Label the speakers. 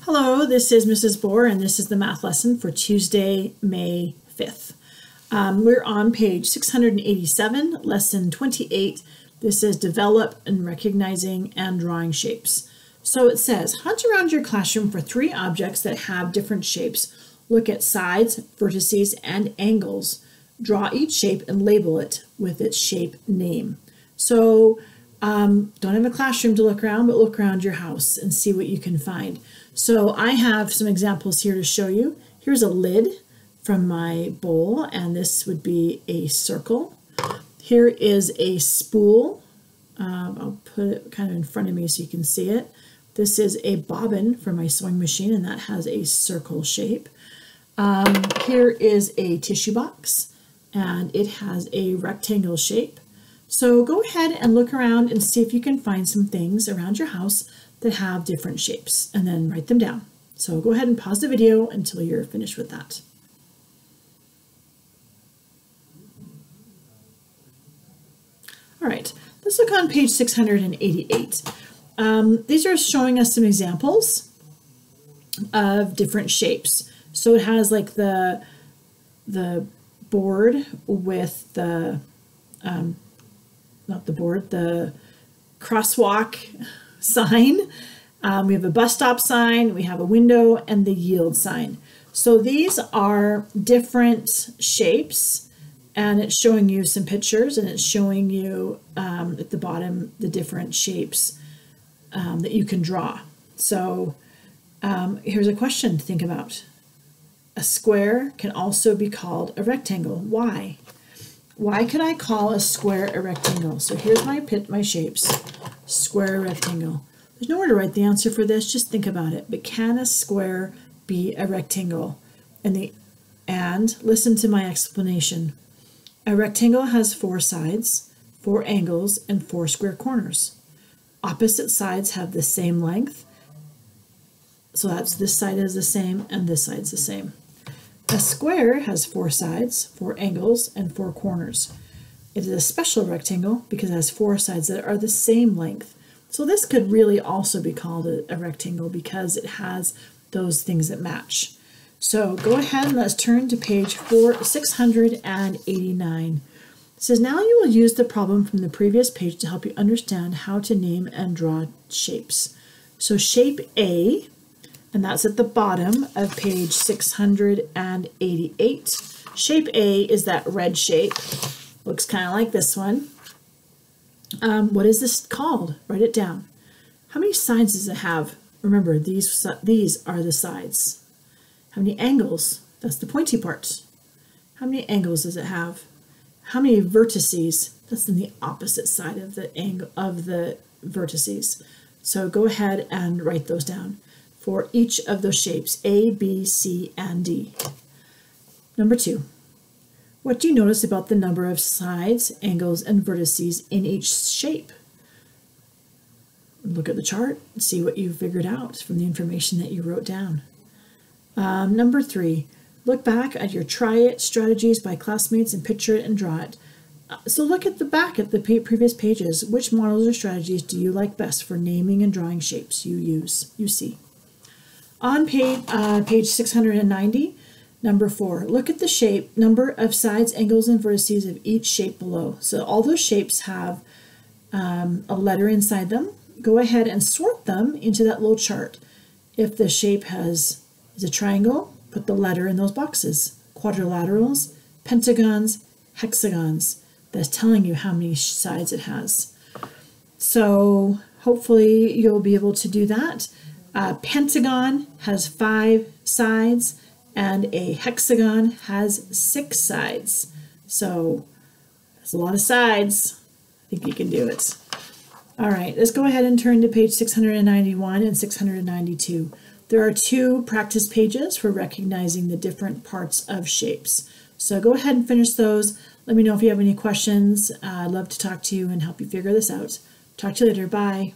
Speaker 1: Hello, this is Mrs. Bohr, and this is the math lesson for Tuesday, May 5th. We're on page 687, lesson 28. This is Develop in Recognizing and Drawing Shapes. So it says, hunt around your classroom for 3 objects that have different shapes. Look at sides, vertices, and angles. Draw each shape and label it with its shape name. So don't have a classroom to look around, but look around your house and see what you can find. So I have some examples here to show you. Here's a lid from my bowl, and this would be a circle. Here is a spool. I'll put it kind of in front of me so you can see it. This is a bobbin for my sewing machine, and that has a circle shape. Here is a tissue box, and it has a rectangle shape. So go ahead and look around and see if you can find some things around your house that have different shapes, and then write them down. So go ahead and pause the video until you're finished with that. All right, let's look on page 688. These are showing us some examples of different shapes. So it has like the board with the, not the board, the crosswalk sign. We have a bus stop sign, we have a window, and the yield sign. So these are different shapes, and it's showing you some pictures, and it's showing you at the bottom the different shapes that you can draw. So here's a question to think about. A square can also be called a rectangle. Why? Why could I call a square a rectangle? So here's my shapes. Square, rectangle. There's nowhere to write the answer for this, just think about it. But can a square be a rectangle? And listen to my explanation. A rectangle has 4 sides, 4 angles, and 4 square corners. Opposite sides have the same length. So that's this side is the same and this side's the same. A square has 4 sides, 4 angles, and 4 corners. It is a special rectangle because it has 4 sides that are the same length. So this could really also be called a rectangle because it has those things that match. So go ahead and let's turn to page 689. It says, now you will use the problem from the previous page to help you understand how to name and draw shapes. So shape A, and that's at the bottom of page 688. Shape A is that red shape. Looks kind of like this one. What is this called? Write it down. How many sides does it have? Remember, these are the sides. How many angles? That's the pointy part. How many angles does it have? How many vertices? That's in the opposite side of the angle of the vertices. So go ahead and write those down for each of those shapes, A, B, C, and D. Number 2. What do you notice about the number of sides, angles, and vertices in each shape? Look at the chart and see what you figured out from the information that you wrote down. Number 3, look back at your try it strategies by classmates and picture it and draw it. So look at the back at the previous pages. Which models or strategies do you like best for naming and drawing shapes you see? On page 690, number 4, look at the shape, number of sides, angles, and vertices of each shape below. So all those shapes have a letter inside them. Go ahead and sort them into that little chart. If the shape is a triangle, put the letter in those boxes. Quadrilaterals, pentagons, hexagons. That's telling you how many sides it has. So hopefully you'll be able to do that. A pentagon has 5 sides, and a hexagon has 6 sides. So that's a lot of sides. I think you can do it. All right, let's go ahead and turn to page 691 and 692. There are 2 practice pages for recognizing the different parts of shapes. So go ahead and finish those. Let me know if you have any questions. I'd love to talk to you and help you figure this out. Talk to you later. Bye.